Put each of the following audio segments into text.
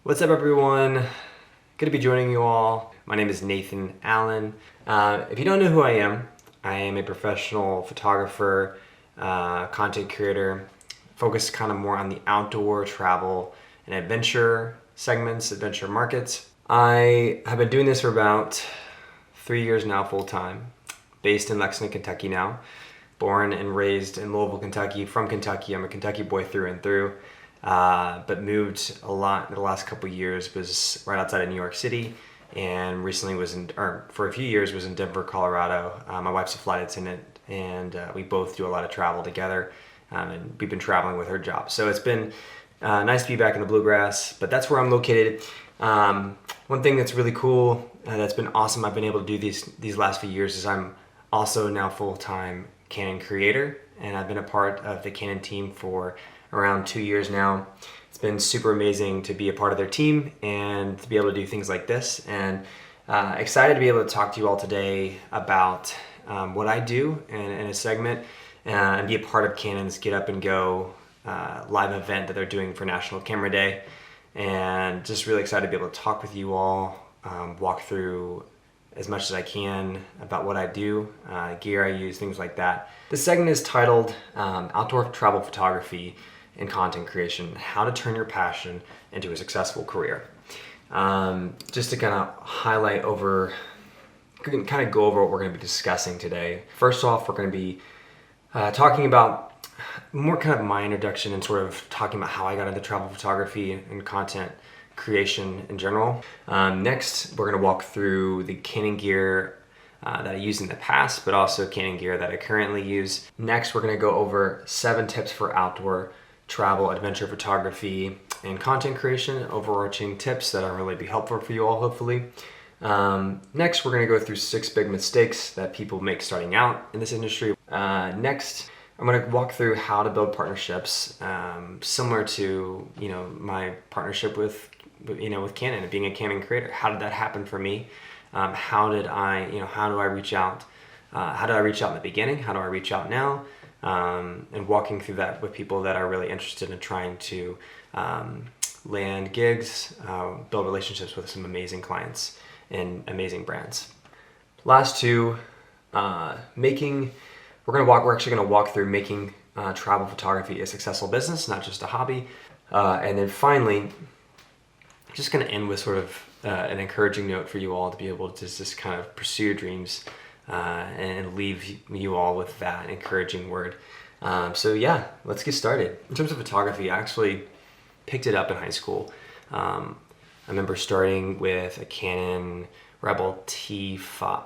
What's up, everyone? Good to be joining you all. My name is Nathan Allen. If you don't know who I am a professional photographer, content creator, focused kind of more on the outdoor travel and adventure segments, adventure markets. I have been doing this for about 3 years now full-time, based in Lexington, Kentucky now. Born and raised in Louisville, Kentucky. From Kentucky, I'm a Kentucky boy through and through. But moved a lot in the last couple of years, was right outside of New York City, and recently for a few years was in Denver, Colorado. My wife's a flight attendant, and we both do a lot of travel together, and we've been traveling with her job. So it's been nice to be back in the bluegrass, but that's where I'm located. One thing that's really cool, that's been awesome, I've been able to do these last few years, is I'm also now full-time Canon creator, and I've been a part of the Canon team for around 2 years now. It's been super amazing to be a part of their team and to be able to do things like this, and excited to be able to talk to you all today about what I do in a segment and be a part of Canon's Get Up and Go live event that they're doing for National Camera Day, and just really excited to be able to talk with you all, walk through as much as I can about what I do, gear I use, things like that. This segment is titled Outdoor Travel Photography and Content Creation, How to Turn Your Passion into a Successful Career. Just to kind of highlight over, kind of go over what we're going to be discussing today. First off, we're going to be talking about more kind of my introduction and sort of talking about how I got into travel photography and content creation in general. Next, we're going to walk through the Canon gear that I used in the past, but also Canon gear that I currently use. Next, we're going to go over 7 tips for outdoor travel, adventure photography, and content creation, overarching tips that'll really be helpful for you all, hopefully. Next, we're going to go through 6 big mistakes that people make starting out in this industry. Next, I'm going to walk through how to build partnerships, similar to my partnership with Canon and being a Canon creator. How did that happen for me? How do I reach out? How do I reach out in the beginning? How do I reach out now? And walking through that with people that are really interested in trying to land gigs, build relationships with some amazing clients and amazing brands. Last two, we're actually going to walk through making travel photography a successful business, not just a hobby. And then finally, just going to end with sort of an encouraging note for you all to be able to just kind of pursue your dreams and leave you all with that encouraging word. So yeah, let's get started. In terms of photography, I actually picked it up in high school. I remember starting with a Canon Rebel T5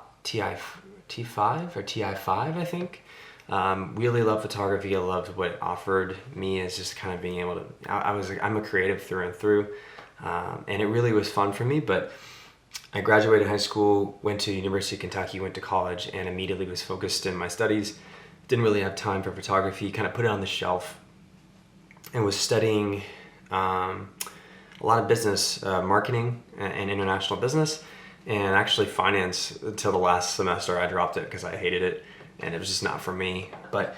or TI5, I think. Really loved photography. I loved what it offered me as just kind of being able to, I'm a creative through and through. And it really was fun for me, but I graduated high school, went to University of Kentucky, went to college, and immediately was focused in my studies. Didn't really have time for photography, kind of put it on the shelf, and was studying a lot of business, marketing and international business, and actually finance until the last semester. I dropped it because I hated it, and it was just not for me. But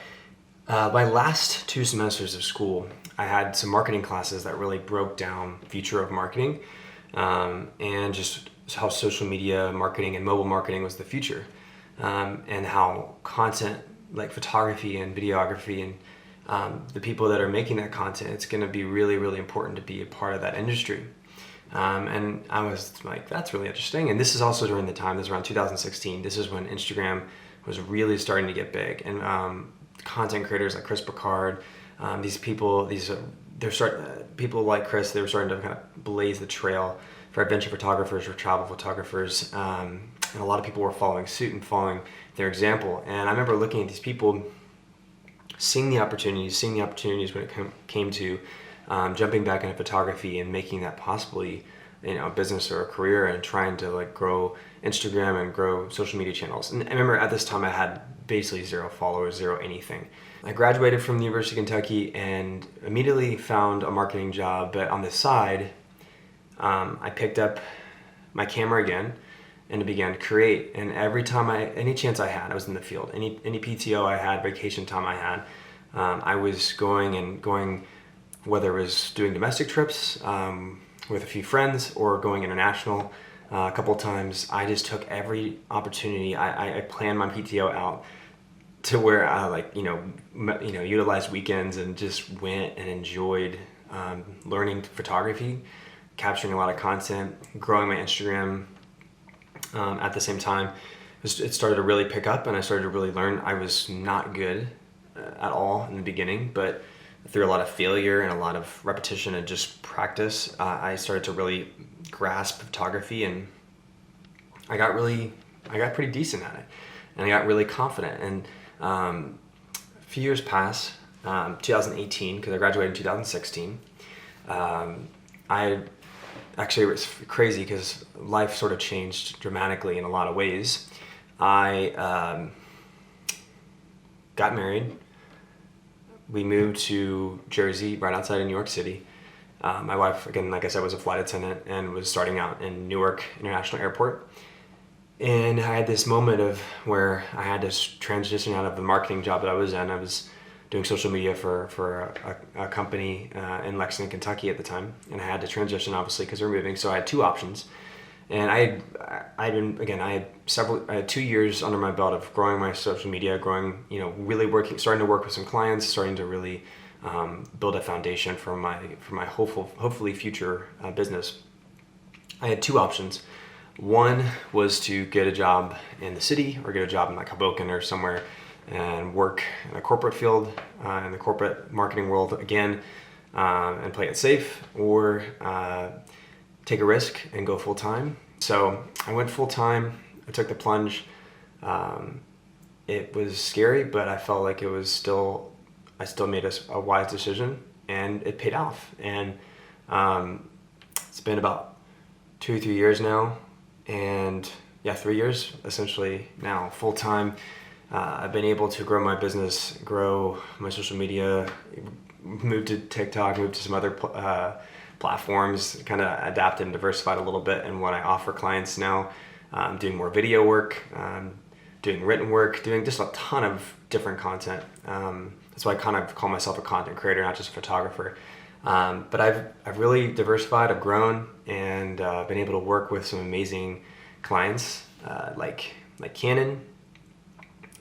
my last 2 semesters of school, I had some marketing classes that really broke down the future of marketing, and just how social media marketing and mobile marketing was the future, and how content like photography and videography and the people that are making that content, it's going to be really, really important to be a part of that industry. And I was like, that's really interesting. And this is also during the time, this is around 2016. This is when Instagram was really starting to get big, and content creators like Chris Picard, people like Chris, they were starting to kind of blaze the trail for adventure photographers or travel photographers, and a lot of people were following suit and following their example. And I remember looking at these people, seeing the opportunities when it came to jumping back into photography and making that possibly a business or a career, and trying to like grow Instagram and grow social media channels. And I remember at this time I had basically 0 followers, 0 anything. I graduated from the University of Kentucky and immediately found a marketing job, but on the side, I picked up my camera again and began to create. And every time any chance I had, I was in the field. Any PTO I had, vacation time I had, I was going, whether it was doing domestic trips, with a few friends or going international a couple times, I just took every opportunity. I planned my PTO out to where I utilized weekends and just went and enjoyed learning photography, capturing a lot of content, growing my Instagram. At the same time, it started to really pick up and I started to really learn. I was not good at all in the beginning, but through a lot of failure and a lot of repetition and just practice, I started to really grasp photography, and I got pretty decent at it, and I got really confident. And a few years passed, 2018, because I graduated in 2016. It was crazy because life sort of changed dramatically in a lot of ways. I got married. We moved to Jersey, right outside of New York City. My wife, again, like I said, was a flight attendant and was starting out in Newark International Airport. And I had this moment of where I had to transition out of the marketing job that I was in. I was doing social media for a company in Lexington, Kentucky at the time, and I had to transition, obviously, because we were moving. So I had two options, and I had 2 years under my belt of growing my social media, really starting to work with some clients, starting to really build a foundation for my hopefully future business. I had two options. One was to get a job in the city or get a job in like Hoboken or somewhere and work in a corporate field, in the corporate marketing world again, and play it safe, or take a risk and go full time. So I went full time. I took the plunge. It was scary, but I felt like I still made a wise decision, and it paid off. And it's been about 2 or 3 years now, and 3 years essentially now, full time. I've been able to grow my business, grow my social media, move to TikTok, move to some other platforms, kind of adapted and diversified a little bit in what I offer clients now. Doing more video work, doing written work, doing just a ton of different content. That's why I kind of call myself a content creator, not just a photographer. But I've really diversified, I've grown, and been able to work with some amazing clients like Canon.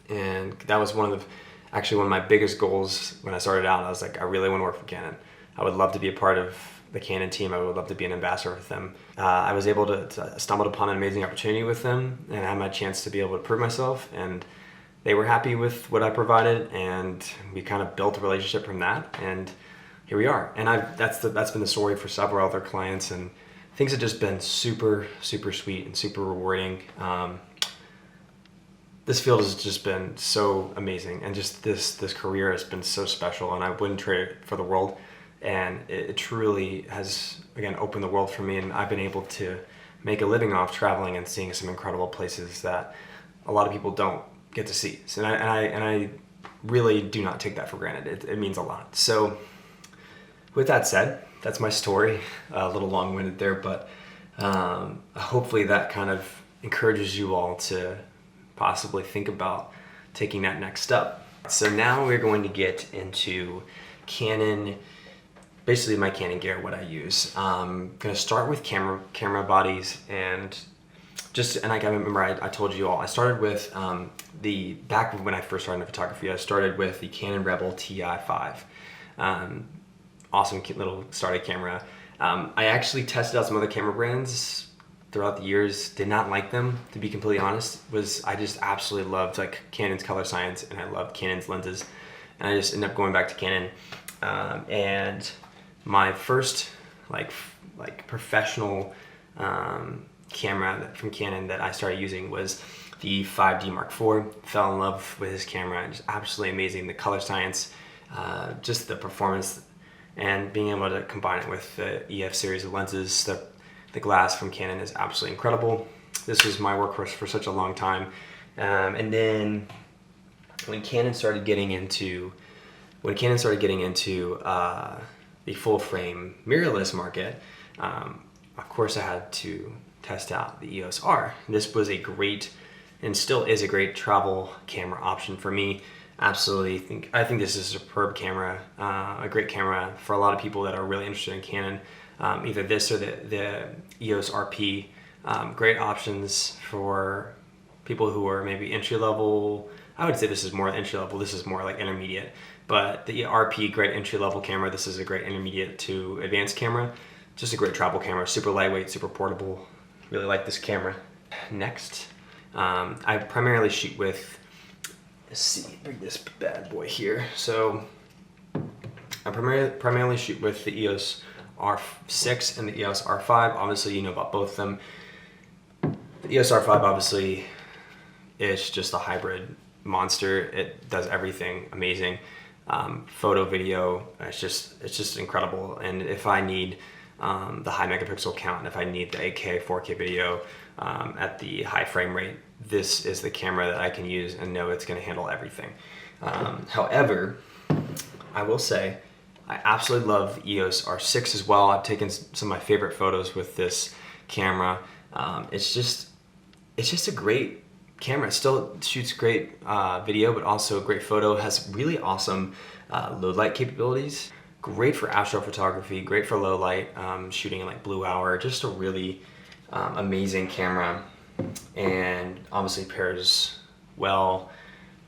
And that was one of my biggest goals when I started out. I was like, I really want to work for Canon. I would love to be a part of the Canon team. I would love to be an ambassador with them. I was able to stumbled upon an amazing opportunity with them, and I had my chance to be able to prove myself, and they were happy with what I provided, and we kind of built a relationship from that, and here we are. And that's been the story for several other clients, and things have just been super, super sweet and super rewarding. This field has just been so amazing, and just this career has been so special, and I wouldn't trade it for the world. And it truly has, again, opened the world for me, and I've been able to make a living off traveling and seeing some incredible places that a lot of people don't get to see. So, and I really do not take that for granted. It means a lot. So with that said, that's my story. A little long-winded there, but hopefully that kind of encourages you all to possibly think about taking that next step. So now we're going to get into Canon, basically my Canon gear, what I use. I'm gonna start with camera bodies, and I remember I told you all, I started with back when I first started in photography, I started with the Canon Rebel TI5. Awesome little started camera. I actually tested out some other camera brands throughout the years, did not like them, to be completely honest. I just absolutely loved like Canon's color science, and I loved Canon's lenses, and I just ended up going back to Canon. And my first like professional camera from Canon that I started using was the 5D Mark IV. Fell in love with his camera, just absolutely amazing. The color science, just the performance, and being able to combine it with the EF series of lenses. The glass from Canon is absolutely incredible. This was my workhorse for such a long time. And then when Canon started getting into the full frame mirrorless market, of course I had to test out the EOS R. This was a great, and still is a great, travel camera option for me. Absolutely, I think this is a superb camera, a great camera for a lot of people that are really interested in Canon. either this or the EOS RP. Great options for people who are maybe entry level. I would say this is more entry level. This is more like intermediate. But the RP, great entry level camera. This is a great intermediate to advanced camera. Just a great travel camera. Super lightweight, super portable. Really like this camera. Next, I primarily shoot with, let's see, bring this bad boy here. So I primarily shoot with the EOS R6 and the EOS R5. Obviously, you know about both of them. The EOS R5 obviously is just a hybrid monster. It does everything amazing. Photo, video, it's just incredible. And if I need the high megapixel count, if I need the 8K, 4K video at the high frame rate, this is the camera that I can use and know it's going to handle everything. However, I will say I absolutely love the EOS R6 as well. I've taken some of my favorite photos with this camera. It's just a great camera. It still shoots great video, but also great photo. It has really awesome low light capabilities. Great for astrophotography, great for low light, shooting in like blue hour. Just a really amazing camera, and obviously pairs well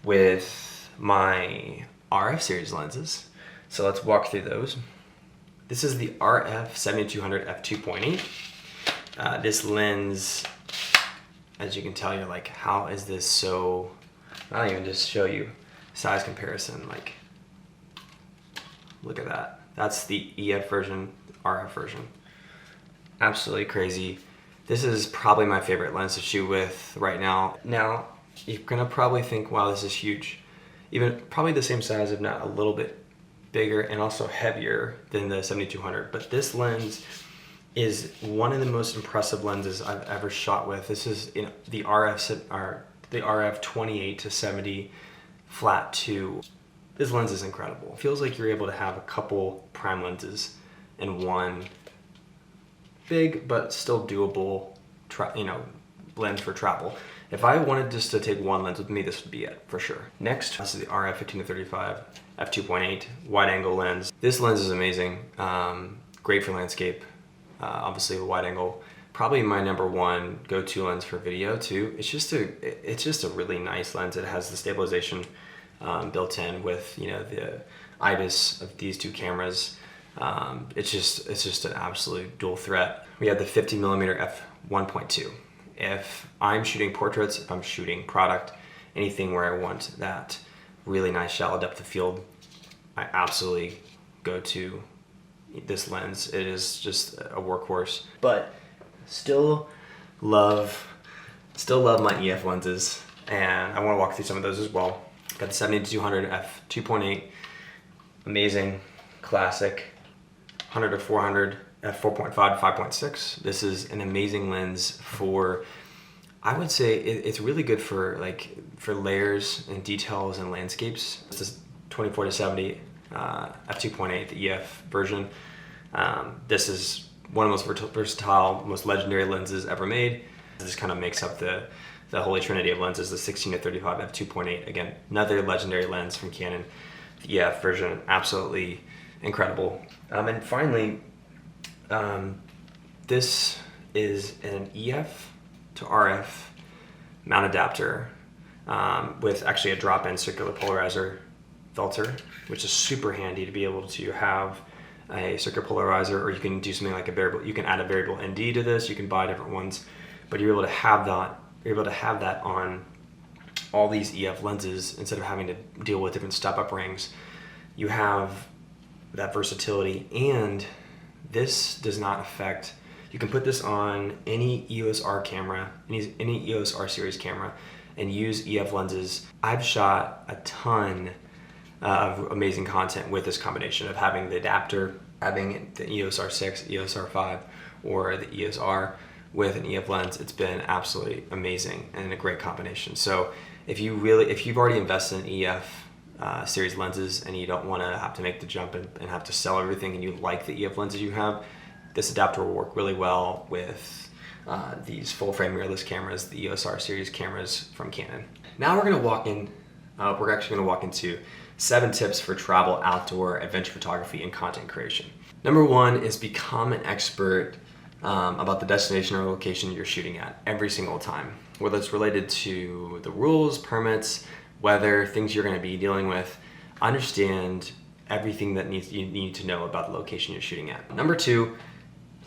with my RF series lenses. So let's walk through those. This is the RF 7200 f2.8. This lens, as you can tell, you're like, how is this so, I'll even just show you size comparison. Like, look at that. That's the EF version, RF version. Absolutely crazy. This is probably my favorite lens to shoot with right now. Now, you're gonna probably think, wow, this is huge. Even probably the same size, if not a little bit bigger and also heavier than the 7200. But this lens is one of the most impressive lenses I've ever shot with. This is the RF 28 to 70 flat 2. This lens is incredible. It feels like you're able to have a couple prime lenses in one big but still doable lens for travel. If I wanted just to take one lens with me, this would be it for sure. Next, this is the RF 15 to 35 f2.8 wide angle lens. This lens is amazing. Great for landscape. Obviously the wide angle, probably my #1 go-to lens for video too. It's just a really nice lens. It has the stabilization built in with the IBIS of these two cameras. It's just an absolute dual threat. We have the 50mm f1.2. If I'm shooting portraits, if I'm shooting product, anything where I want that really nice shallow depth of field, I absolutely go to this lens. It is just a workhorse. But still love my EF lenses, and I want to walk through some of those as well. Got the 70-200 f2.8, amazing, classic. 100-400 f4.5 to 5.6. This is an amazing lens for, I would say it's really good for layers and details and landscapes. This is 24-70 f2.8, the EF version. This is one of the most versatile, most legendary lenses ever made. This kind of makes up the holy trinity of lenses. The 16-35 f2.8, again, another legendary lens from Canon. The EF version, absolutely incredible. And finally, this is an EF to RF mount adapter with actually a drop-in circular polarizer filter, which is super handy to be able to have a circular polarizer, or you can do something like a variable. You can add a variable ND to this. You can buy different ones, but you're able to have that. You're able to have that on all these EF lenses instead of having to deal with different step-up rings. You have that versatility, and this does not affect, you can put this on any EOS R camera, any EOS R series camera, and use EF lenses. I've shot a ton of amazing content with this combination of having the adapter, having the EOS R6, EOS R5, or the EOS R with an EF lens. It's been absolutely amazing and a great combination. So if you've already invested in EF series lenses and you don't want to have to make the jump and have to sell everything, and you like the EF lenses you have, this adapter will work really well with these full frame mirrorless cameras, the EOS R series cameras from Canon. Now we're actually going to walk into 7 tips for travel, outdoor, adventure photography, and content creation. Number 1 is become an expert about the destination or location you're shooting at every single time, whether it's related to the rules, permits, weather, things you're going to be dealing with. Understand everything that you need to know about the location you're shooting at. Number 2,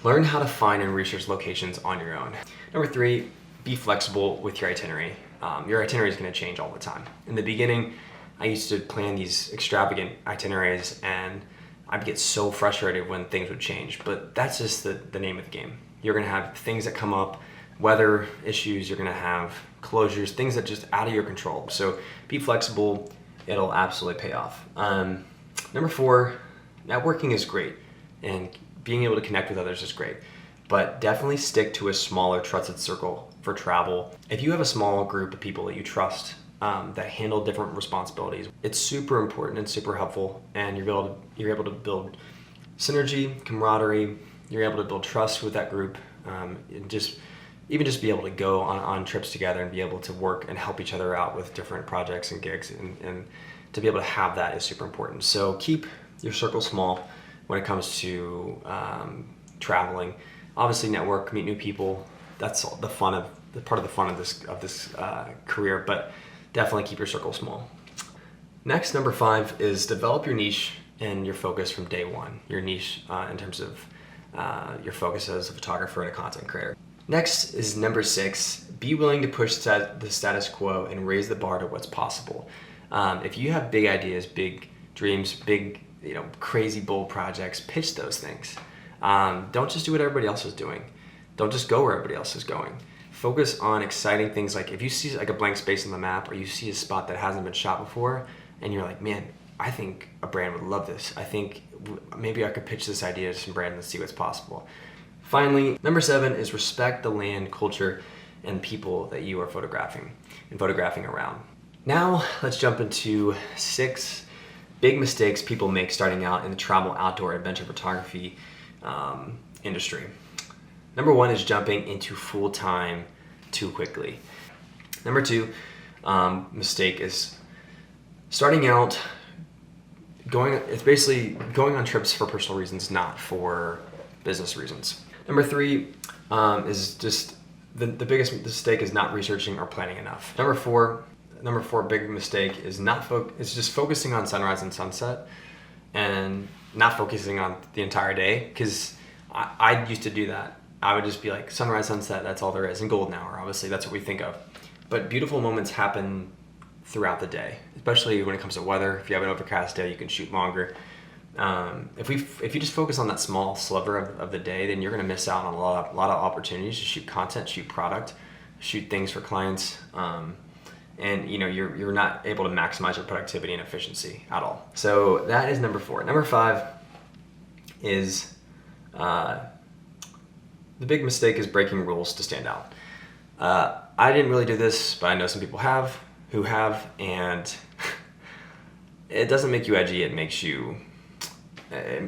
learn how to find and research locations on your own. Number 3, be flexible with your itinerary. Your itinerary is going to change all the time. In the beginning, I used to plan these extravagant itineraries and I'd get so frustrated when things would change, but that's just the name of the game. You're going to have things that come up, weather issues, you're going to have closures, things that just out of your control. So be flexible, it'll absolutely pay off. Number 4, networking is great and being able to connect with others is great, but definitely stick to a smaller trusted circle for travel. If you have a small group of people that you trust that handle different responsibilities, it's super important and super helpful, and you're able to build synergy, camaraderie, you're able to build trust with that group, and just be able to go on trips together and be able to work and help each other out with different projects and gigs, and to be able to have that is super important. So keep your circle small when it comes to traveling. Obviously network, meet new people, that's part of the fun of this career, but definitely keep your circle small. Next, number 5 is develop your niche and your focus from day one. Your niche in terms of your focus as a photographer and a content creator. Next is number 6, be willing to push the status quo and raise the bar to what's possible. If you have big ideas, big dreams, big, crazy bold projects, pitch those things. Don't just do what everybody else is doing. Don't just go where everybody else is going. Focus on exciting things. Like if you see like a blank space on the map, or you see a spot that hasn't been shot before, and you're like, man, I think a brand would love this. I think maybe I could pitch this idea to some brand and see what's possible. Finally, number 7 is respect the land, culture, and people that you are photographing around. Now let's jump into 6 big mistakes people make starting out in the travel, outdoor, adventure photography industry. Number 1 is jumping into full-time too quickly. Number 2 mistake is starting out it's basically going on trips for personal reasons, not for business reasons. Number 3 is just the biggest mistake is not researching or planning enough. Number 4 big mistake is it's just focusing on sunrise and sunset and not focusing on the entire day, because I used to do that. I would just be like, sunrise, sunset, that's all there is, and golden hour, obviously that's what we think of. But beautiful moments happen throughout the day, especially when it comes to weather. If you have an overcast day, you can shoot longer. If you just focus on that small sliver of the day, then you're going to miss out on a lot of opportunities to shoot content, shoot product, shoot things for clients, and you're not able to maximize your productivity and efficiency at all. So that is number 4. Number 5 is the big mistake is breaking rules to stand out. I didn't really do this, but I know some people who have, and it doesn't make you edgy. It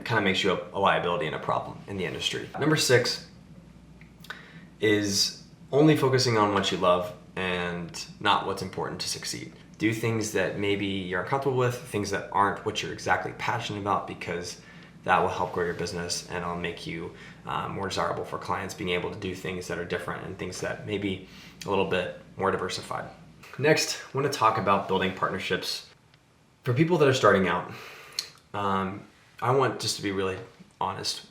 kind of makes you a liability and a problem in the industry. Number 6 is only focusing on what you love and not what's important to succeed. Do things that maybe you're uncomfortable with, things that aren't what you're exactly passionate about, because that will help grow your business and it'll make you more desirable for clients, being able to do things that are different and things that may be a little bit more diversified. Next, I want to talk about building partnerships. For people that are starting out, I want just to be really honest.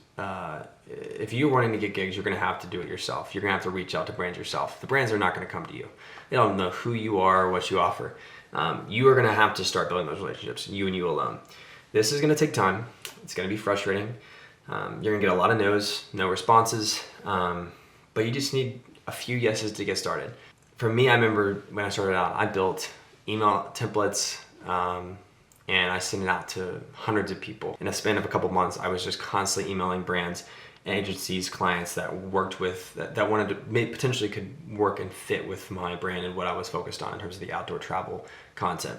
If you're wanting to get gigs, you're going to have to do it yourself. You're going to have to reach out to brands yourself. The brands are not going to come to you. They don't know who you are or what you offer. You are going to have to start building those relationships, you and you alone. This is going to take time. It's going to be frustrating. You're going to get a lot of no's, no responses, but you just need a few yeses to get started. For me, I remember when I started out, I built email templates, and I sent it out to hundreds of people. In a span of a couple months, I was just constantly emailing brands, agencies, clients that worked with, that wanted to, potentially could work and fit with my brand and what I was focused on in terms of the outdoor travel content.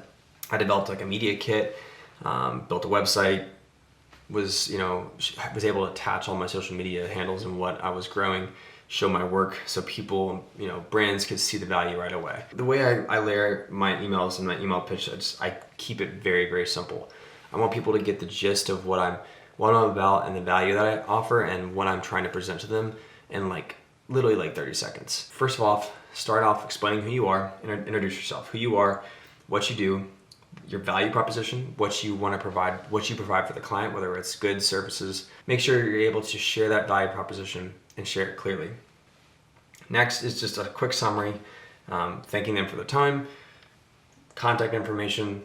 I developed like a media kit, built a website, was able to attach all my social media handles and what I was growing show my work so people, brands can see the value right away. The way I layer my emails and my email pitch, I keep it very, very simple. I want people to get the gist of what I'm about and the value that I offer and what I'm trying to present to them in literally 30 seconds. First of all, start off explaining who you are, introduce yourself, who you are, what you do, your value proposition, what you want to provide, what you provide for the client, whether it's goods, services. Make sure you're able to share that value proposition and share it clearly. Next is just a quick summary, thanking them for their time, contact information,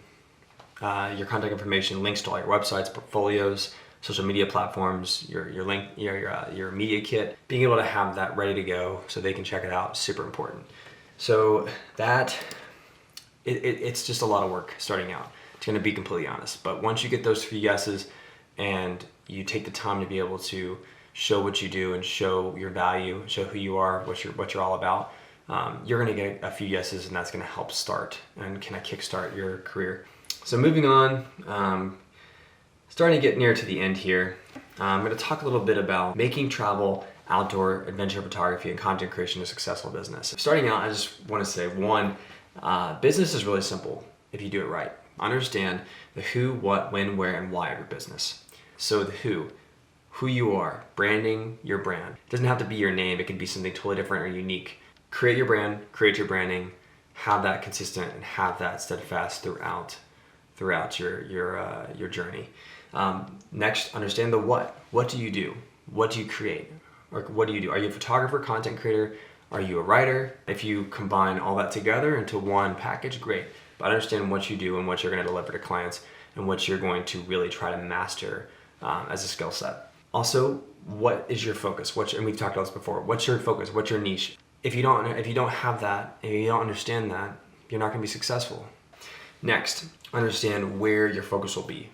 your contact information, links to all your websites, portfolios, social media platforms, your link, your media kit. Being able to have that ready to go so they can check it out is super important. So that it's just a lot of work starting out, to be completely honest. But once you get those 3 yeses and you take the time to be able to show what you do and show your value, show who you are, what you're all about, you're going to get a few yeses, and that's going to help start and kind of kickstart your career. So moving on, starting to get near to the end here, I'm going to talk a little bit about making travel, outdoor, adventure photography, and content creation a successful business. Starting out, I just want to say, one, business is really simple if you do it right. Understand the who, what, when, where, and why of your business. So the who you are, branding your brand. It doesn't have to be your name, it can be something totally different or unique. Create your brand, create your branding, have that consistent and have that steadfast throughout your journey. Next, understand the what. What do you do? What do you create? Or what do you do? Are you a photographer, content creator? Are you a writer? If you combine all that together into one package, great. But understand what you do and what you're going to deliver to clients and what you're going to really try to master as a skill set. Also, what is your focus? And we've talked about this before. What's your focus? What's your niche? If you don't have that, if you don't understand that, you're not going to be successful. Next, understand where your focus will be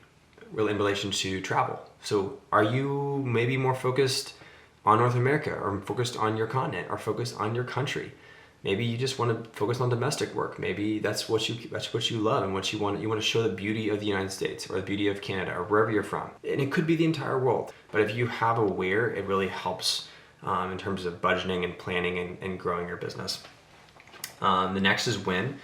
in relation to travel. So are you maybe more focused on North America, or focused on your continent, or focused on your country? Maybe you just want to focus on domestic work. Maybe that's what you love and what you want. You want to show the beauty of the United States or the beauty of Canada or wherever you're from. And it could be the entire world. But if you have a where, it really helps in terms of budgeting and planning and growing your business. The next is when.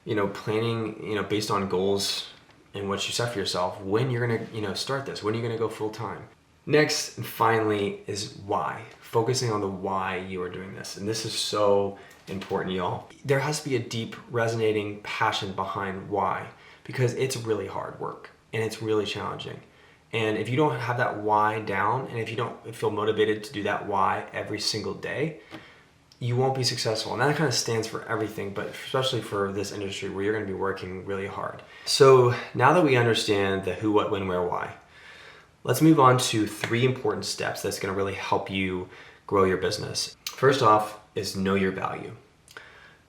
Planning, based on goals and what you set for yourself, when you're going to, start this, when you're going to go full time. Next and finally is why. Focusing on the why you are doing this. And this is so important, y'all. There has to be a deep resonating passion behind why, because it's really hard work and it's really challenging. And if you don't have that why down, and if you don't feel motivated to do that why every single day, you won't be successful. And that kind of stands for everything, but especially for this industry where you're going to be working really hard. So now that we understand the who, what, when, where, why, let's move on to 3 important steps that's going to really help you grow your business. First off is know your value.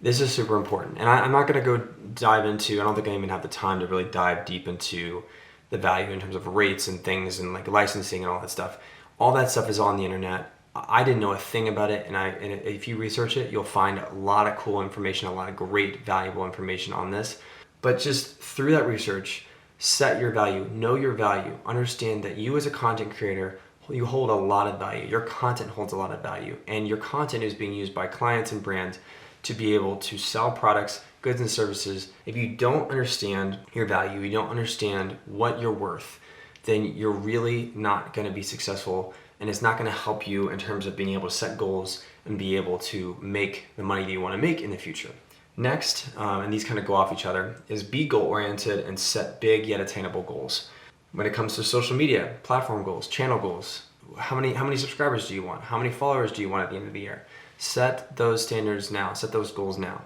This is super important. And I'm not going to go dive into, I don't think I even have the time to really dive deep into the value in terms of rates and things and licensing and all that stuff. All that stuff is on the internet. I didn't know a thing about it, and if you research it, you'll find a lot of cool information, a lot of great, valuable information on this. But just through that research, set your value, know your value, understand that you as a content creator, you hold a lot of value. Your content holds a lot of value, and your content is being used by clients and brands to be able to sell products, goods, and services. If you don't understand your value, you don't understand what you're worth, then you're really not going to be successful, and it's not going to help you in terms of being able to set goals and be able to make the money that you want to make in the future. Next, and these kind of go off each other, is be goal-oriented and set big yet attainable goals. When it comes to social media, platform goals, channel goals, how many subscribers do you want? How many followers do you want at the end of the year? Set those standards now, set those goals now.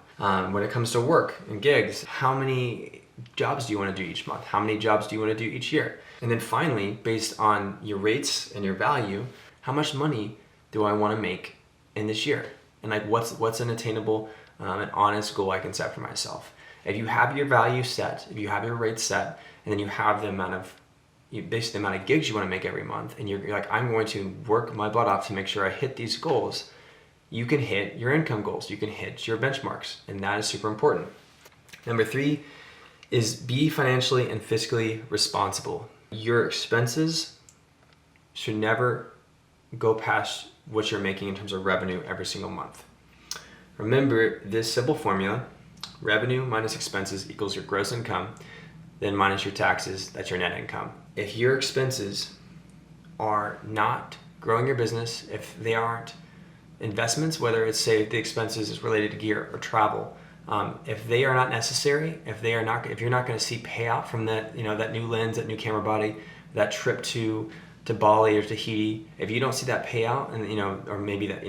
When it comes to work and gigs, how many jobs do you want to do each month? How many jobs do you want to do each year? And then finally, based on your rates and your value, how much money do I want to make in this year? And what's an attainable, an honest goal I can set for myself? If you have your value set, if you have your rates set, and then you have the amount of basically the amount of gigs you want to make every month, and you're like, I'm going to work my butt off to make sure I hit these goals, you can hit your income goals, you can hit your benchmarks, and that is super important. Number 3 is be financially and fiscally responsible. Your expenses should never go past what you're making in terms of revenue every single month. Remember this simple formula: revenue minus expenses equals your gross income, then minus your taxes, that's your net income. If your expenses are not growing your business, if they aren't investments, whether it's, say, the expenses is related to gear or travel, if they are not necessary, if you're not going to see payout from that, that new lens, that new camera body, that trip to Bali or Tahiti, if you don't see that payout, and or maybe that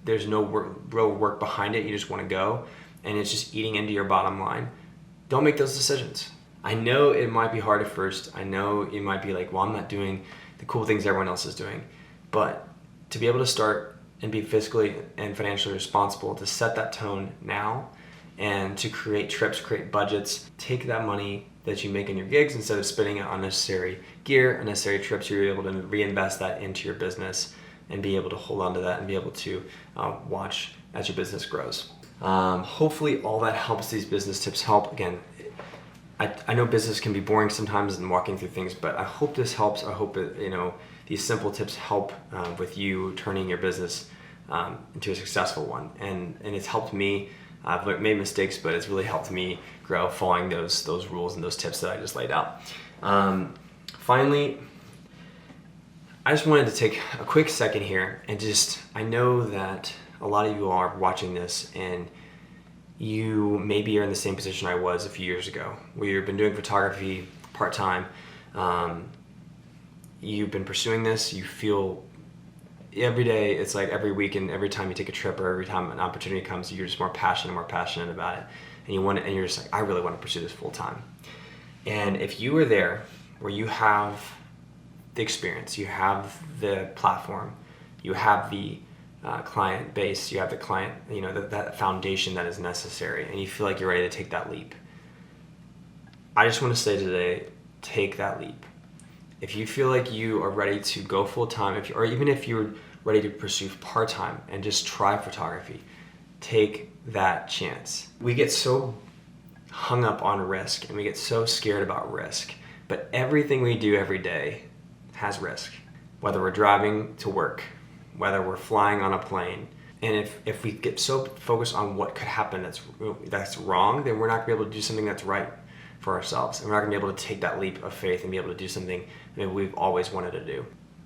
there's no real work behind it, you just want to go, and it's just eating into your bottom line, don't make those decisions. I know it might be hard at first. I know it might be like, well, I'm not doing the cool things everyone else is doing, but to be able to start and be fiscally and financially responsible, to set that tone now, and to create trips, create budgets, take that money that you make in your gigs, instead of spending it on unnecessary gear, unnecessary trips, you're able to reinvest that into your business and be able to hold on to that and be able to watch as your business grows. Hopefully all that helps. These business tips help. Again, I know business can be boring sometimes and walking through things, but I hope this helps. I hope it, these simple tips help with you turning your business into a successful one. And it's helped me. I've made mistakes, but it's really helped me grow following those rules and those tips that I just laid out. Finally, I just wanted to take a quick second here and I know that a lot of you are watching this and you maybe are in the same position I was a few years ago, where you've been doing photography part-time. You've been pursuing this, you feel every day, it's like every week and every time you take a trip or every time an opportunity comes, you're just more passionate about it. And you're just like, I really want to pursue this full time. And if you are there where you have the experience, you have the platform, you have the client base, you have the client, that foundation that is necessary, and you feel like you're ready to take that leap, I just want to say today, take that leap. If you feel like you are ready to go full time, or even if you're ready to pursue part time and just try photography, take that chance. We get so hung up on risk and we get so scared about risk, but everything we do every day has risk. Whether we're driving to work, whether we're flying on a plane, and if we get so focused on what could happen that's wrong, then we're not going to be able to do something that's right for ourselves, and we're not going to be able to take that leap of faith and be able to do something that we've always wanted to do.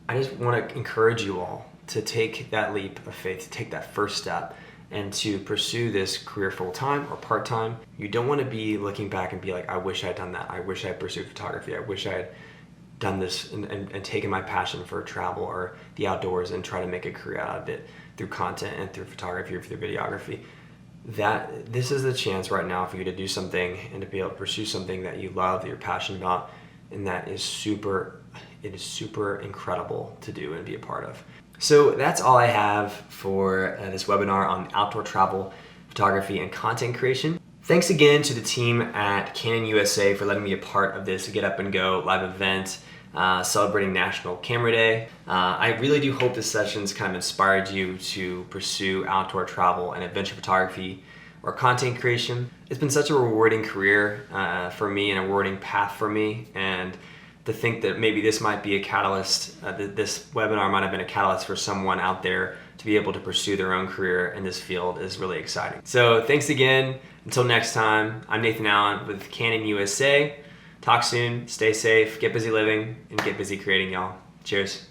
I just want to encourage you all to take that leap of faith, to take that first step, and to pursue this career full-time or part-time. You don't want to be looking back and be like, I wish I had done that. I wish I had pursued photography. I wish I had done this and taken my passion for travel or the outdoors and try to make a career out of it through content and through photography or through videography. This is the chance right now for you to do something and to be able to pursue something that you love, that you're passionate about, and it is super incredible to do and be a part of. So that's all I have for this webinar on outdoor travel, photography, and content creation. Thanks again to the team at Canon USA for letting me be a part of this Get Up and Go live event celebrating National Camera Day. I really do hope this session's kind of inspired you to pursue outdoor travel and adventure photography or content creation. It's been such a rewarding career for me and a rewarding path for me, and to think that maybe this might be a catalyst, this webinar might have been a catalyst for someone out there to be able to pursue their own career in this field is really exciting. So thanks again. Until next time, I'm Nathan Allen with Canon USA. Talk soon, stay safe, get busy living, and get busy creating, y'all. Cheers.